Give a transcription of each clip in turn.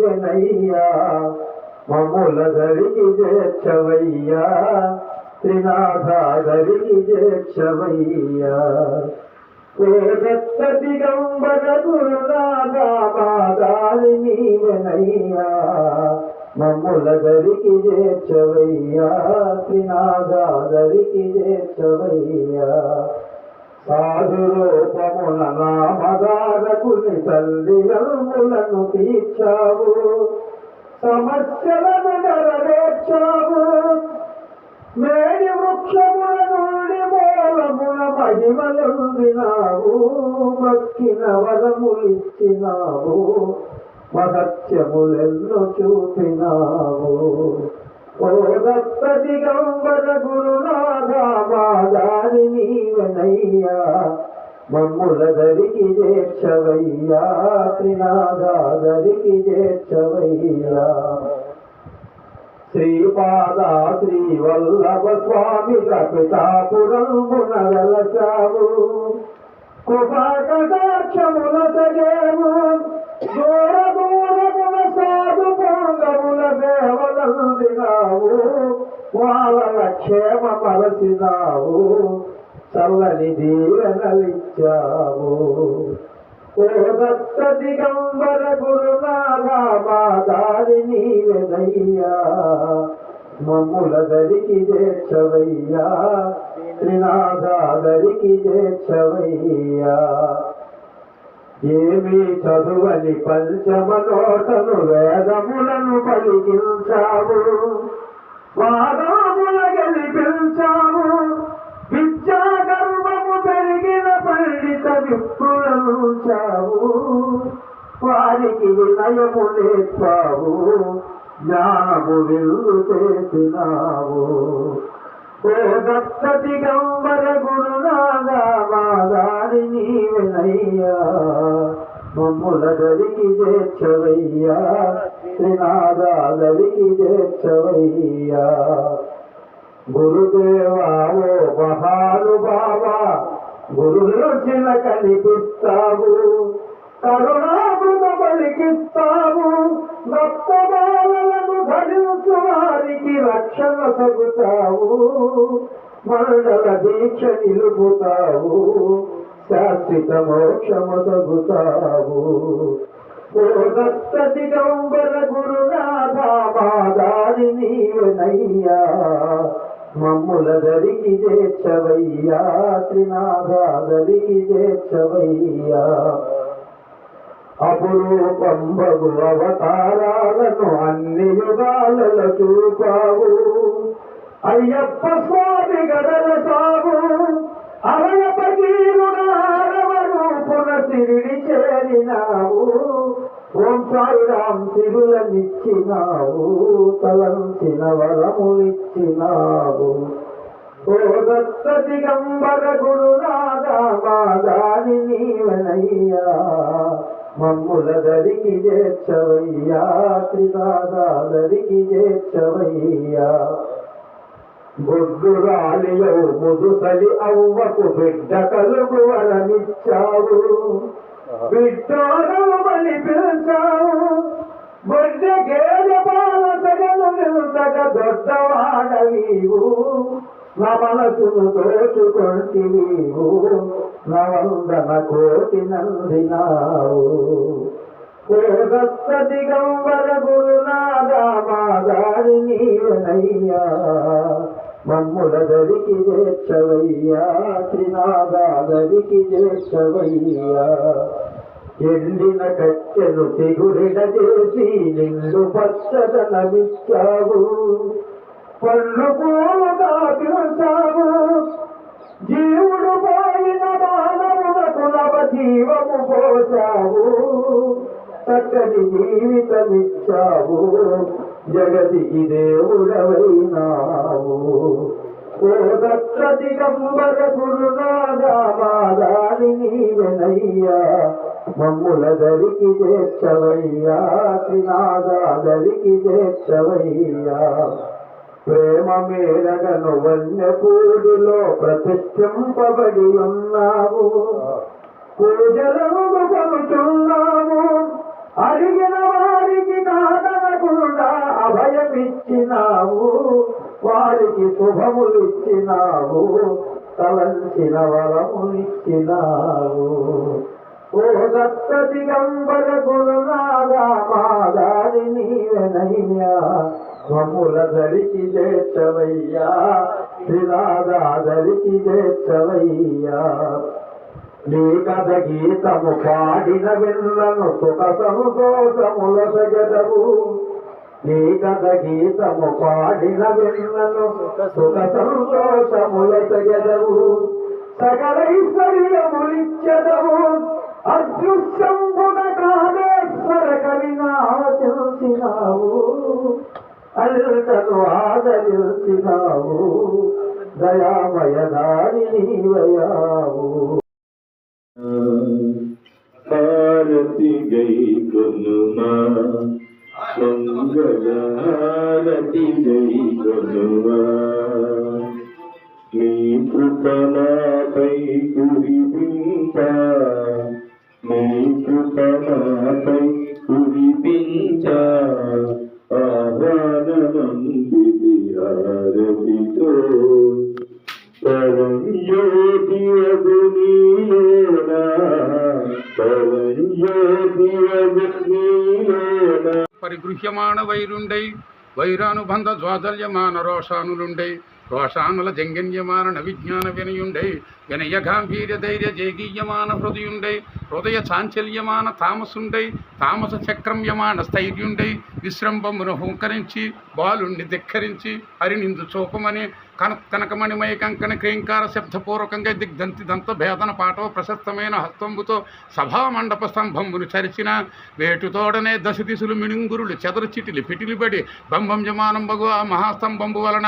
నీవెనయ్యా మమ్ముల దరికి చేర్చవయ్యా త్రినాథ దరికి చేర్చవయ్యా ఓ దత్త దిగంబర గురునాథ మాదారి నీవెనయ్యా మమ్ముల దరికి చేర్చవయ్యా త్రినాథ దరికి చేర్చవయ్యా సాధు రూపమున నామదారకుని తల్లిదండ్రులను తీర్చావు సమస్యలను నెరవేర్చావు మేడి వృక్షముల నుండి మూలమున మహిమలొందినావు భక్తిన వరములిచ్చినావు మహత్యములెన్నో చూపినావు ఓ దత్త దిగంబర గురునాథ మాదారి నీవెనయ్యా మమ్ముల దరికి చేర్చవయ్యా త్రినాథ దరికి చేర్చవయ్యా శ్రీపాద శ్రీవల్లభ స్వామి పితాపురంబున వెలసావు కృపాకటాక్షముల సగేవు దూర దూరమున సాధు పొంగముల సేవలందినావు వాళ్ళ క్షేమ మలసినావు చల్లని దీవెనలిచ్చావు ఓ దత్త దిగంబర గురునాథ మాదారి నీవెనయ్యా మమ్ముల దరికి చేర్చవయ్యా త్రినాథ దరికి చేర్చవయ్యా ఏమీ చదువని పంచమనోటను వేదములను పలికించావు వాదముల గెలిపించావు విద్యా గర్వము పెరిగిన పండిత విప్రులను చావు వారికి వినయము నేర్పావు జ్ఞానము విల్లు చేసినావు ఓ దత్త దిగంబర గురునాథ మాదారి నీవెనయ్యా మమ్ముల దరికి చేర్చవయ్యా త్రినాథ దరికి చేర్చవయ్యా గురుదేవా ఓ మహానుభావ గురుచిన కనిపిస్తావు కరుణామృత పలికిస్తావు భక్తబాలను ధరించు వారికి రక్షణ సగుతావు మండల దీక్ష నిలుపుతావు శాశ్వత మోక్షము సగుతావు ఓ దత్త దిగంబర గురునాథ మాదారి నీవెనయ్యా మమ్ముల దరికి చేర్చవయ్యా త్రినాథ దరికి చేర్చవయ్యా అపురూపంబగు అవతారాలను అన్ని యుగాలలో చూపావు అయ్యప్ప స్వామి గదల సాగు అరయ పగీరుడారవ రూపున సిరిడి చేరినావు ఓం సాయిరాం సిరులనిచ్చినావు తలంచిన వరములిచ్చినావు ఓ దత్త దిగంబర గురునాథ మాదారి నీవెనయ్యా మమ్ముల దరికి చేర్చవయ్యా త్రినాథ దరికి చేర్చవయ్యా బొడ్డురాలిలో ముదుసలి అవ్వకు బిడ్డ కలుగు వరమిచ్చావు బిడ్డోరమని పిలిచావు బొడ్డ గేద పాల సగలు నిలుసగ దొడ్డవాడవీవు నా మనసును దోచుకొంటివీవు నవందన కోటి నందినావు ఓ దత్త దిగంబర గురునాథ మాదారి నీవెనయ్యా మమ్ముల దరికి చేర్చవయ్యా త్రినాథ దరికి చేర్చవయ్యా ఎండిన కట్టెను సిగురిడ చేసి నిండు పచ్చదనమిచ్చావు పళ్ళు పూలుగా పిలిచావు జీవుడు పోయిన మానవులకు నవ జీవము పోసావు చక్కని జీవితమిచ్చావు జగతికి దేవుడవైనావు ఓ దత్త దిగంబర గురునాథ మాదారి నీవెనయ్యా మమ్ముల దరికి చేర్చవయ్యా త్రినాథ దరికి చేర్చవయ్యా ప్రేమ మేరగను వన్యపూడిలో ప్రతిష్ఠింపబడి ఉన్నావు పూజలను కొనుచున్నావు అడిగిన వారికి తలంచిన వరమునిచ్చినావు. ఓ దత్త దిగంబర గురునాథా మాదారి నీవెనయ్యా, మమ్ముల దరికి చేర్చవయ్యా, శ్రీనాథా దరికి చేర్చవయ్యా. నీ కథ గీతము పాడిన విన్నను సుఖ సంతోషముల సగదవు. నీ కథ గీతము పాడిన విన్నను సుఖ సంతోషముల సగదవు. సకలైశ్వర్యములిచ్చదవు, అదృశ్యంబున కామేశ్వర కలినాచించినావు. అల్టను ఆదరించినావు, దయామయ దారి నీవయావు. హారతి గై కొనుమా, మంగళ హారతి గై కొనుమా. నీ కృపణపై కురిపింప, నీ కృపణపై కురిపించ. ఆహ్వానమందిది హారతితో, పరంజ్యోతి అగ్నిలోనా, పరంజ్యోతి అగ్నిలోనా. పరిగృహ్యమాణ వైరుండై వైరానుబంధ జ్వాదల్యమాన రోషానులుండై రోషానుల జంగన్యమాన విజ్ఞాన వినయుండై వినయ గాంభీర్య ధైర్య జయగీయమాన హృదయుండై హృదయ చాంచల్యమాన తామసుండై తామస చక్రమ్యమాన స్థైర్యుండై విశ్రంభమును హుంకరించి బాలుణ్ణి ధిక్కరించి హరినిందు చూపమని కనకమణిమయ కంకణ క్రీంకార శబ్దపూర్వకంగా దిగ్ధంతి దంత భేదన పాటవ ప్రశస్తమైన హస్తంబుతో సభామండప స్తంభంబును చరిచిన వేటుతోడనే దశ దిశలు మిణుంగురులు చెదరు చిటిలి పిటిలిబడి బంభంజమానం బగు ఆ మహాస్తంభంబు వలన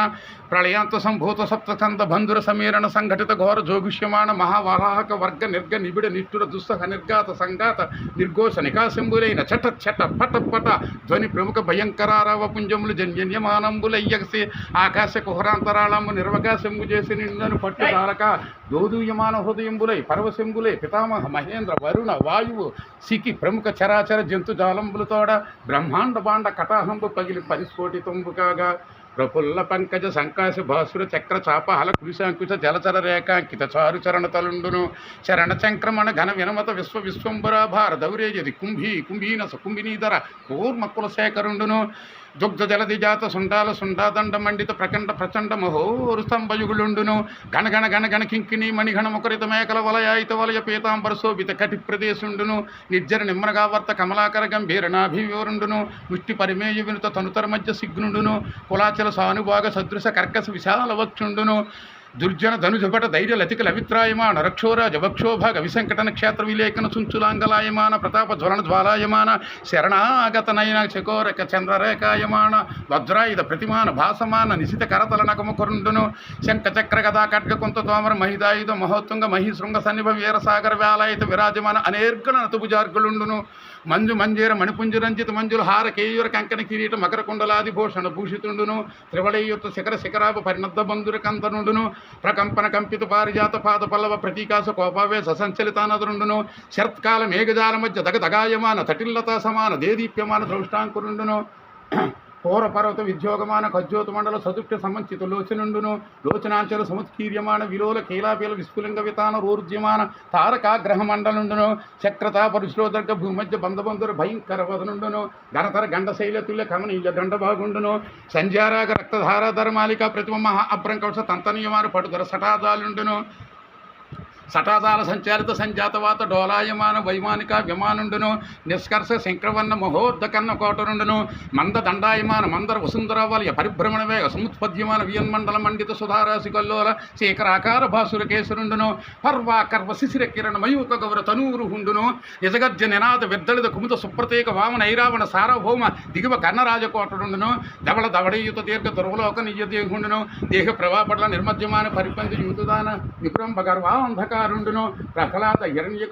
ప్రళయాంత సంభూత సప్తకంద బంధుర సమీరణ సంఘటిత ఘోర జోగుష్యమాన మహావరాహక వర్గ నిర్గ నిబిడ నిష్ఠుర దుస్సహ నిర్ఘాత సంఘాత నిర్ఘోష నికాశంబులైన చట చట పట పట ధ్వని ప్రముఖ భయంకరారవ పుంజములు జన్యమానంబులయ్యగసి ఆకాశ కుహరాంతరాళంబు నిర్వకాశంబు చేసి నిందను పట్టుదాలక దోదూయమాన హృదయంబులై పరవశంబులై పితామహ మహేంద్ర వరుణ వాయువు సికి ప్రముఖ చరాచర జంతుజాలంబులతోడ బ్రహ్మాండ బాండ కటాహంబు పగిలి పరిస్ఫోటితంబు కాగా ప్రఫుల్ల పంకజ సంకాశ భాసుర చక్ర చాపహల కురిశాంకుశ జలచర రేఖాంకిత చారు చరణ తలుండును చరణ చంక్రమణ ఘన వినమత విశ్వంబరాభార దౌరేజది కుంభీనస కుంభినీధర కూర్మ కులశేఖరుండును దుగ్ధ జలది జాత సుండాల సుండాదండ మండిత ప్రకండ ప్రచండ మహోరు స్తంభయుగులుండును గణగణ గణగణ కింకిణి మణిగణ ముఖరిత మేకల వలయాయిత వలయ పీతాంబర శోభిత కటి ప్రదేశుండును నిర్జర నిమ్రగావర్త కమలాకర గంభీర నాభివివరుండును ముష్టి పరిమేయ వినుత తనుతర మధ్య సిగ్నుండును కులాచల సానుభాగ సదృశ కర్కశ విశాల వక్షుండును దుర్జన ధనుజపట ధైర్య లతిక లవిత్రాయమాన రక్షోరాజ వక్షోభాగ విసంకటన క్షేత్ర విలేఖన చుంచులాంగలాయమాన ప్రతాప జ్వలన జ్వాలాయమాన శరణాగత నయన చకోరక చంద్రరేఖాయమాన వజ్రాయుధ ప్రతిమాన భాసమాన నిశిత కరతల నకముఖరుండును శంఖ చక్ర గదా ఖడ్గ కుంత తోమర మహిదాయుధ మహోత్తుంగ మహిశృంగ సన్నిభ వీరసాగర వ్యాలాయుత విరాజమాన అనేర్గణ నతుభుజార్గులుండును మంజు మంజీర మణిపుంజరంజిత మంజుల హార కేయూర కంకణ కిరీట మకర కుండలాది భూషణ భూషితుండును త్రివళయుత శిఖర శిఖరాభ పరిణద్ద బంధుర కందనుండును ప్రకంపన కంపిత పారిజాత పాద పల్లవ ప్రతీకాస కోపావేశ సంచలితానదురుండును శరత్కాల మేఘజాల మధ్య దగదగాయమాన తటిల్లతా సమాన దేదీప్యమాన ద్రౌష్టాంకురుండును ఘోర పర్వత విద్యోగమాన ఖజ్జోత మండల సదుష్ట సమంచిత లోచనుండును లోచనాంచల సముత్కీర్యమాన విలోల కీలాపీల విస్ఫులింగ వితాన రోర్జ్యమాన తారకాగ్రహ మండలుండును చక్రతా పరుశ్లోదర్గ భూమధ్య బంధబంధుర భయంకర వదనుండును ఘనతర గండశైల తుల్య కమనీయ దండభాగుండును సంధ్యారాగ రక్తధారాధర మాలిక ప్రతిమ మహా అభ్రంకవశ తంతనీయమాన పటుధర సటాదాలుండును సటాదాల సంచాలిత సంజాతవాత డోలాయమాన వైమానిక విమానుండును నిష్కర్ష శంక్రవన్న మహోద్ధకన్న కోటనుండును మంద దండాయమాన మందర వసుంధరావలయ పరిభ్రమణ వేగ సముత్పద్యమాన వియన్మండల మండిత సుధారాశి కల్లోల శేఖరాకార భాసుర కేశరుండును పర్వాకర్వ శిశిర కిరణ మయూక గౌర తనూరు హుండును నిజగజ్జ నినాద విద్దళిత కుముద సుప్రతీక వామన ఐరావణ సార్వభౌమ దిగువ కర్ణరాజకోటనుండును దవళ దవడయుత దీర్ఘ దుర్వలోక నియ్యదేహుండును దేహ ప్రవాపట్ల నిర్మధ్యమాన పరిపంది యూతుదాన విక్రంభ గర్వాంధకారుండును ప్రహ్లాద హిరణ్యక